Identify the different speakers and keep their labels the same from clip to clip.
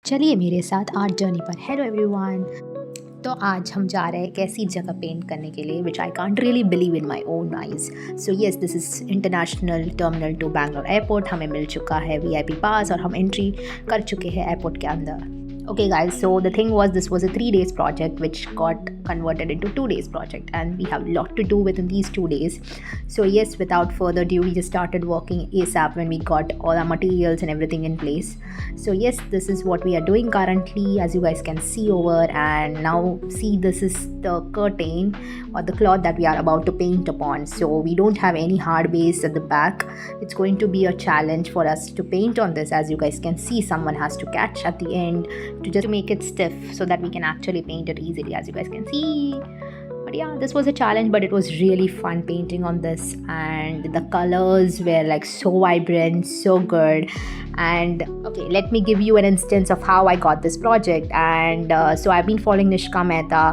Speaker 1: चलिए मेरे साथ आर्ट जर्नी पर। Hello everyone. तो आज हम जा रहे हैं एक ऐसी जगह पेंट करने के लिए which I can't really believe in my own eyes. So yes, this is international terminal two Bangalore airport. हमें मिल चुका है वीआईपी पास और हम एंट्री कर चुके हैं एयरपोर्ट के अंदर। Okay guys, so the thing was, this was a 3 days project which got converted into 2 days project, and we have a lot to do within these 2 days. So yes, without further ado, we just started working ASAP when we got all our materials and everything in place. So yes, this is what we are doing currently, as you guys can see over. And now see, this is the curtain or the cloth that we are about to paint upon. So we don't have any hard base at the back. It's going to be a challenge for us to paint on this. As you guys can see, someone has to catch at the end to just make it stiff so that we can actually paint it easily, as you guys can see. But yeah, this was a challenge, but it was really fun painting on this, and the colors were like so vibrant, so good. And okay, let me give you an instance of how I got this project. And so I've been following Nishka Mehta.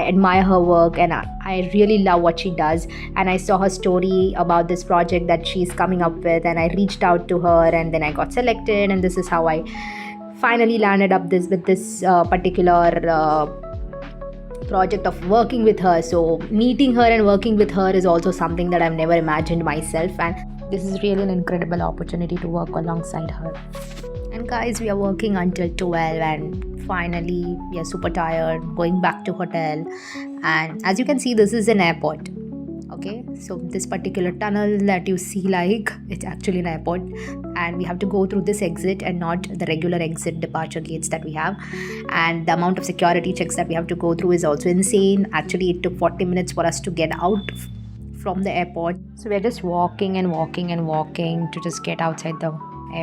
Speaker 1: I admire her work, and I really love what she does. And I saw her story about this project that she's coming up with, and I reached out to her, and then I got selected, and this is how I finally landed up this particular project of working with her. So meeting her and working with her is also something that I've never imagined myself, and this is really an incredible opportunity to work alongside her. And guys, we are working until 12, and finally we are super tired, going back to hotel. And as you can see, this is an airport. Okay, so this particular tunnel that you see, like, it's actually an airport, and we have to go through this exit and not the regular exit departure gates that we have. And the amount of security checks that we have to go through is also insane. Actually, it took 40 minutes for us to get out from the airport. So we're just walking and walking and walking to just get outside the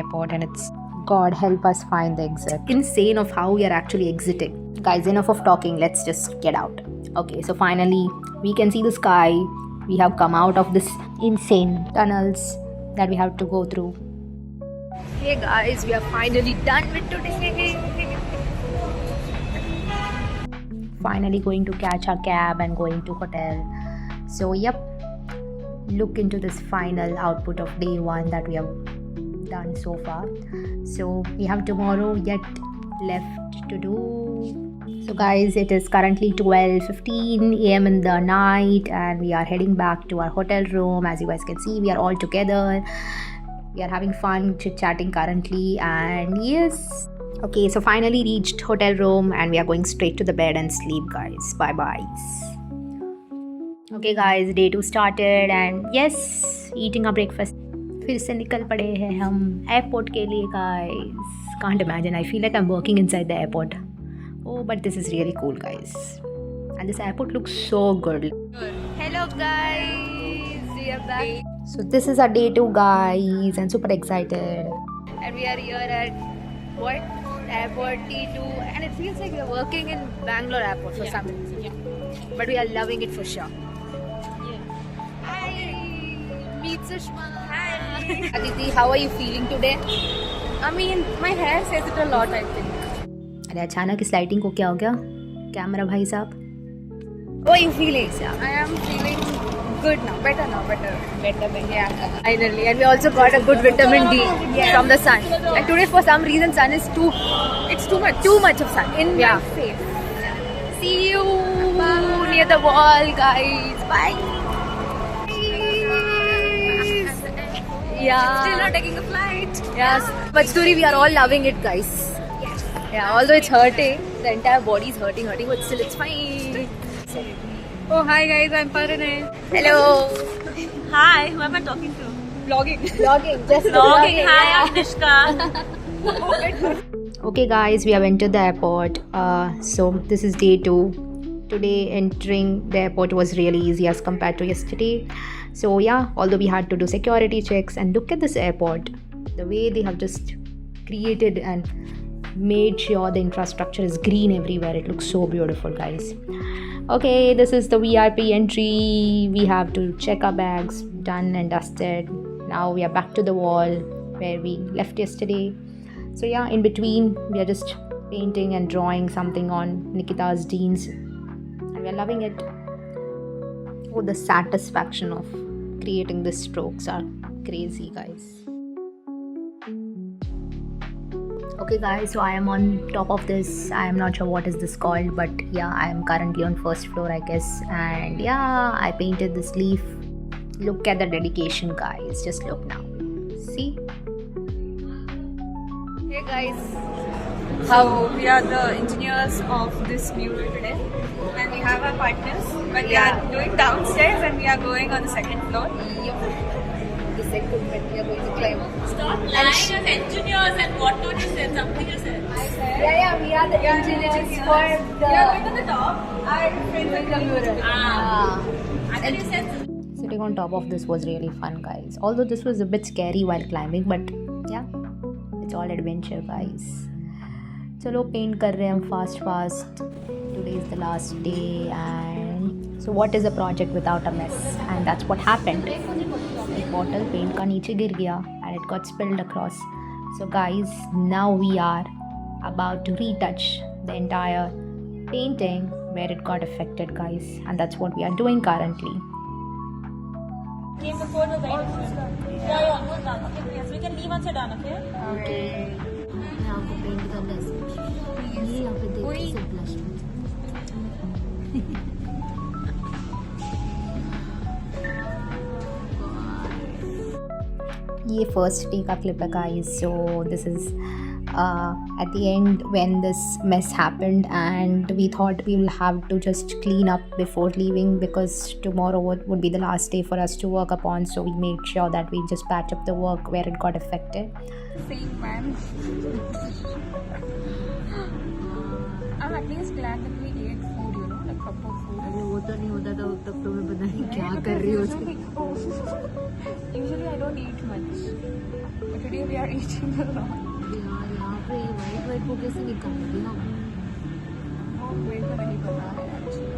Speaker 1: airport, and it's, God help us find the exit. Insane of how we are actually exiting. Guys, enough of talking, let's just get out. Okay, so finally we can see the sky. We have come out of this insane tunnels that we have to go through. Hey guys, we are finally done with today. Finally going to catch our cab and going to hotel. So yep, look into this final output of day 1 that we have done so far. So we have tomorrow yet left to do. So guys, it is currently 12:15 a.m. in the night, and we are heading back to our hotel room. As you guys can see, we are all together. We are having fun chit-chatting currently, and yes. Okay, so finally reached hotel room, and we are going straight to the bed and sleep, guys. Bye-bye. Okay guys, day 2 started, and yes, eating a breakfast. फिर से निकल पड़े हैं हम airport के लिए, guys. Can't imagine. I feel like I'm working inside the airport. Oh, but this is really cool, guys. And this airport looks so good. Hello guys, we are back. So this is our day 2, guys, and super excited. And we are here at what? Airport T2, and it feels like we are working in Bangalore airport for some reason. Yeah. But we are loving it for sure. Yeah. Hi, meet Sushma. Hi. Aditi, how are you feeling today?
Speaker 2: I mean, my hair says it a lot, I think.
Speaker 1: अरे अचानक इस lighting को क्या हो गया? Camera भाई साहब,
Speaker 2: How are you feeling? I am feeling good now. Better, yeah. Finally. And we also got a good vitamin D from the sun. And today for some reason sun is too much of sun in my face. See you near the wall, guys. Bye. Yeah. Still not taking a flight. Yes. But Sturi, we are all loving it, guys. Yeah, although it's hurting, the entire body is hurting, but still it's fine.
Speaker 3: Oh, hi guys, I'm Parinay.
Speaker 2: Hello.
Speaker 3: Hi, who am I talking to?
Speaker 2: Vlogging. Just
Speaker 3: Vlogging. Hi, I'm Nishka.
Speaker 1: Okay guys, we have entered the airport. So this is day 2. Today entering the airport was really easy as compared to yesterday. So yeah, although we had to do security checks, and look at this airport, the way they have just created and made sure the infrastructure is green everywhere. It looks so beautiful, guys. Okay, this is the VIP entry. We have to check our bags, done and dusted. Now we are back to the wall where we left yesterday. So yeah, in between we are just painting and drawing something on Nikita's jeans, and we are loving it. Oh, the satisfaction of creating the strokes are crazy, guys. Okay guys, so I am on top of this. I am not sure what is this called, but yeah, I am currently on first floor I guess. And yeah, I painted this leaf. Look at the dedication guys, just look now. See?
Speaker 2: Hey guys, how we are the engineers of this mural today, and we have our partners, but we are doing downstairs and we are going on the second floor. This equipment we are going to climb.
Speaker 3: Stop lying as engineers and what not you said, something you said.
Speaker 2: Yeah, we are the engineers for the. We are going to the top. Our friends in the mural.
Speaker 3: And then you said.
Speaker 1: Sitting on top of this was really fun guys. Although this was a bit scary while climbing, but yeah, it's all adventure guys. चलो paint कर रहे हैं हम fast. Today is the last day, and so what is a project without a mess? And that's what happened. एक bottle paint का नीचे गिर गया and it got spilled across. So guys, now we are about to retouch the entire painting where it got affected guys, and that's what we are doing currently.
Speaker 3: Came before the wedding. Yeah, almost done. Okay, yes, we can leave once you're done, okay?
Speaker 2: Okay.
Speaker 1: यहाँ को paint करना है. ये यहाँ पे देखो सब blush. ये फर्स्ट डे का क्लिप है guys. So this is at the end when this mess happened, and we thought we will have to just clean up before leaving because tomorrow would be the last day for us to work upon. So we made sure that we just patch up the work where it got affected.
Speaker 2: Same man. I'm at least glad that we ate food, you know, like proper food.
Speaker 1: अरे वो तो नहीं होता था तब तो मैं पता नहीं क्या कर रही हूँ.
Speaker 2: Usually I don't eat much, but today we are eating a lot.
Speaker 1: यहाँ पे वाइट को कैसे निकाल दिया?
Speaker 2: मेरे को नहीं पता है actually.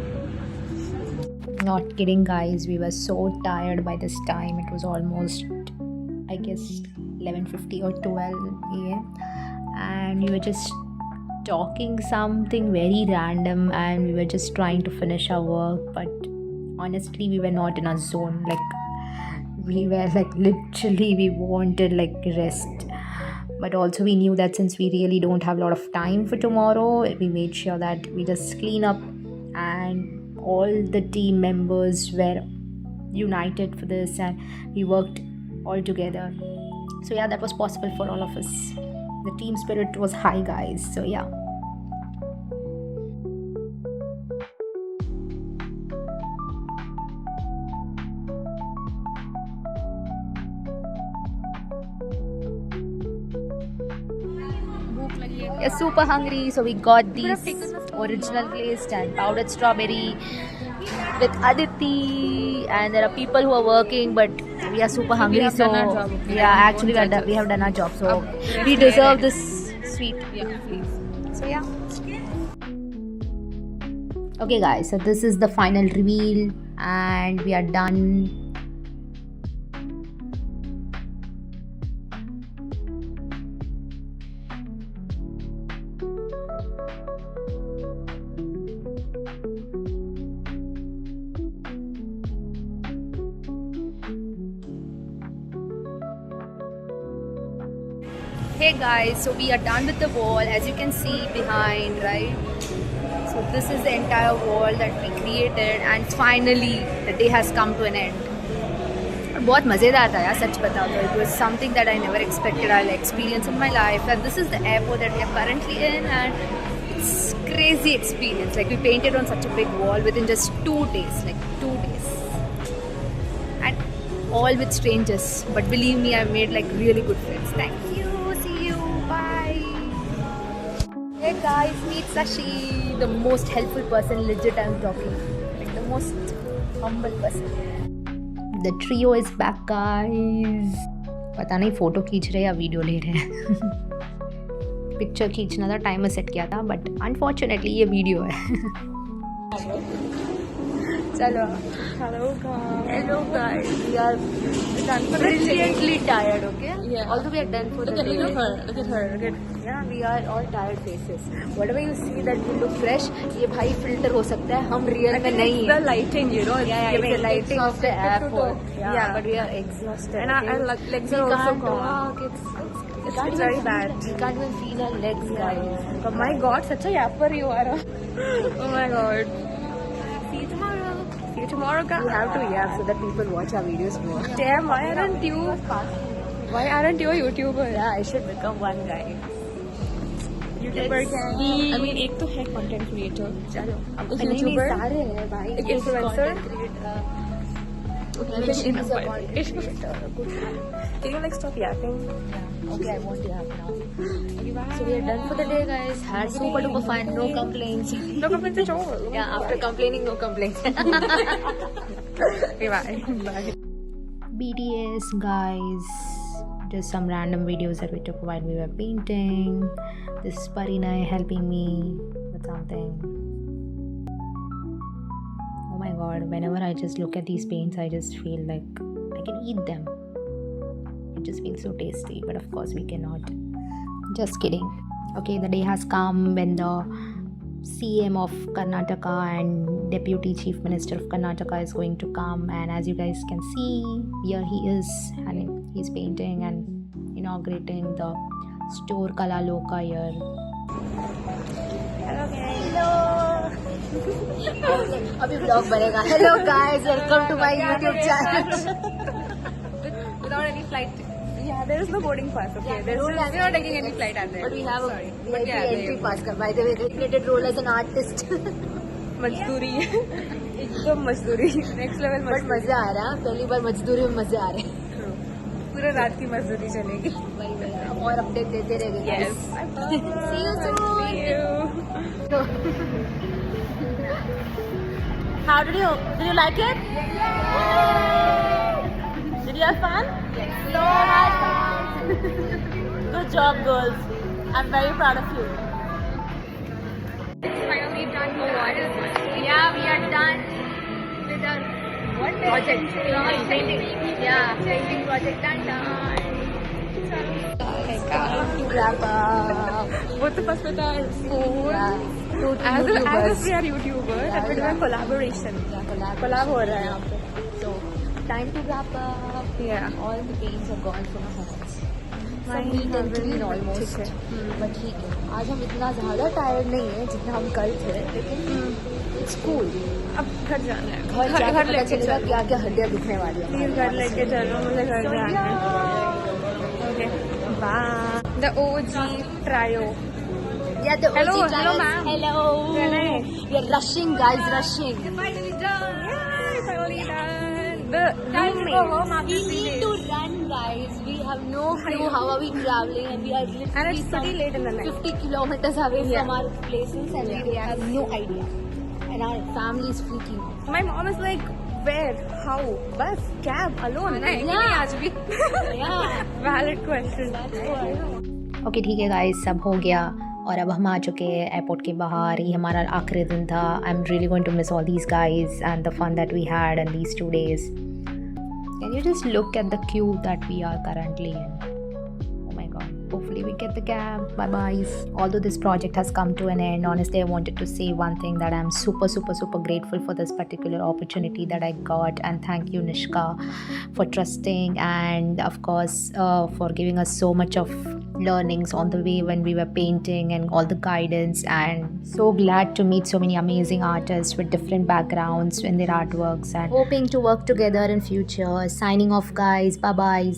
Speaker 1: Not kidding guys, we were so tired by this time. It was almost I guess 11:50 or 12 a.m. and we were just talking something very random, and we were just trying to finish our work, but honestly we were not in a zone. Like we were like literally we wanted like rest, but also we knew that since we really don't have a lot of time for tomorrow, we made sure that we just clean up, and all the team members were united for this and we worked all together. So yeah, that was possible for all of us. The team spirit was high guys. So yeah. We are super hungry, so we got these original glazed and powdered strawberry with Aditi, and there are people who are working, but we are super hungry, so yeah, actually we have done our job, so we deserve this sweet.
Speaker 2: Yeah, please.
Speaker 1: So yeah. Okay guys, so this is the final reveal and we are done.
Speaker 2: Hey guys, so we are done with the wall, as you can see behind, right? So this is the entire wall that we created, and finally the day has come to an end. बहुत मज़ेदार था यार, सच बताओ तो. It was something that I never expected I'll experience in my life, and this is the airport that we are currently in, and it's crazy experience. Like we painted on such a big wall within just 2 days, like 2 days, and all with strangers. But believe me, I made like really good friends. Thank you. Hey guys, meet Sashi, the most helpful person, legit I'm talking, like the most humble person.
Speaker 1: The trio is back guys. पता नहीं photo खींच रहे या video ले रहे हैं. Picture खींचना था, टाइमर सेट किया था, बट अनफॉर्चुनेटली ये वीडियो है.
Speaker 2: चलो. Hello guys. We are done for brilliantly tired, okay?
Speaker 1: Yeah. Although we are done for the day.
Speaker 2: Look at her. Yeah, we are all tired faces. Whatever you see that we look fresh, ये भाई filter हो सकता है, हम real में नहीं हैं. The lighting, you know. Yeah, it's the lighting of the airport. Yeah, but we are exhausted. And our legs are also gone. It's very bad.
Speaker 1: We can't even feel our legs, guys.
Speaker 2: Oh my god, such a yapper you are. Oh my god. See you tomorrow. See you tomorrow, guys.
Speaker 1: We have to yap so that people watch our videos more.
Speaker 2: Damn, why aren't you a YouTuber?
Speaker 1: Yeah, I should become one, guy.
Speaker 2: YouTuber can. I mean, एक तो है content creator. चलो, अब एक YouTuber.
Speaker 1: सारे हैं भाई.
Speaker 2: एक influencer. Can you like stop yapping?
Speaker 1: Okay, I want to yap now. So we are done for the day, guys. Had super duper fun. No complaints.
Speaker 2: No complaints at all.
Speaker 1: Yeah, after complaining, no complaints.
Speaker 2: Okay, bye. Bye.
Speaker 1: BTS, guys. Just some random videos that we took while we were painting. This is Parinay helping me with something. Oh my god, whenever I just look at these paints, I just feel like I can eat them. It just feels so tasty, but of course we cannot. Just kidding. Okay, the day has come when the CM of Karnataka and Deputy Chief Minister of Karnataka is going to come, and as you guys can see, here he is, and he's painting and inaugurating the store Kala Loka here. अभी vlog बनेगा. Hello guys, welcome to my YouTube channel.
Speaker 2: Without any flight. Yeah, there is no boarding pass. Okay,
Speaker 1: Yeah,
Speaker 2: we're not taking any flight at there.
Speaker 1: But we have
Speaker 2: Sorry.
Speaker 1: a
Speaker 2: But
Speaker 1: VIP
Speaker 2: yeah,
Speaker 1: entry pass. By the way, created role as an artist.
Speaker 2: मजदूरी एकदम मजदूरी next level
Speaker 1: but मजा आ रहा है. पहली बार मजदूरी में मजे आ रहे हैं.
Speaker 2: पूरे रात की मजदूरी चलेगी.
Speaker 1: और अपडेट देते रहेंगे.
Speaker 2: Yes.
Speaker 1: See you soon.
Speaker 2: See you.
Speaker 3: How did you like it? Did you have fun? Good job, girls. I'm very proud of you.
Speaker 2: Finally done.
Speaker 1: Yeah, we are done with our project. Painting. Yeah, painting project done. To wrap up.
Speaker 2: Both of us with our phone.
Speaker 1: Yeah.
Speaker 2: As if we are YouTubers, and we're doing collaboration. Collab हो रहा है यहाँ पे.
Speaker 1: So, time to wrap up.
Speaker 2: Yeah.
Speaker 1: All the paints are gone from our hands.
Speaker 2: Mine
Speaker 1: Some neat and
Speaker 2: have
Speaker 1: clean
Speaker 2: been
Speaker 1: almost.
Speaker 2: ठीक है.
Speaker 1: But ठीक है. आज हम इतना ज़्यादा टायर्ड नहीं है जितना हम कल थे, लेकिन it's cool.
Speaker 2: अब घर जाना है.
Speaker 1: घर जाके पता
Speaker 2: लेके
Speaker 1: चलेगा
Speaker 2: चलो.
Speaker 1: क्या क्या हड्डियाँ दुखने वाली हैं.
Speaker 2: प्लीज घर लेके चलो, मुझे घर जाना है. Okay. Bye. The OG trio.
Speaker 1: Yeah, the
Speaker 2: Hello,
Speaker 1: OG
Speaker 2: hello,
Speaker 1: trials.
Speaker 2: ma'am.
Speaker 1: Hello.
Speaker 2: Pranay.
Speaker 1: We are rushing, guys, rushing.
Speaker 2: Finally done. Yay, finally done. The
Speaker 1: Time to go home
Speaker 2: roommate.
Speaker 1: we need to run, guys. We have no clue how are we traveling, and we are
Speaker 2: And
Speaker 1: literally
Speaker 2: it's pretty late in the night.
Speaker 1: 50 kilometers away
Speaker 2: Yeah.
Speaker 1: from our places, and we have no idea. And our family is freaking out.
Speaker 2: My mom is like, where? How? Bus? Cab? Alone?
Speaker 1: Yeah.
Speaker 2: आज भी.
Speaker 1: Yeah.
Speaker 2: Valid question.
Speaker 1: Okay ठीक है guys, सब हो गया और अब हम आ चुके हैं एयरपोर्ट के बाहर. ये हमारा आखिरी दिन था. I am really going to miss all these guys and the fun that we had in these 2 days. Can you just look at the queue that we are currently in. Oh my god, hopefully we get the cab. Bye bye. Although this project has come to an end, honestly I wanted to say one thing, that I'm super grateful for this particular opportunity that I got, and thank you Nishka for trusting, and of course for giving us so much of learnings on the way when we were painting and all the guidance, and so glad to meet so many amazing artists with different backgrounds in their artworks, and hoping to work together in future. Signing off guys, bye bye.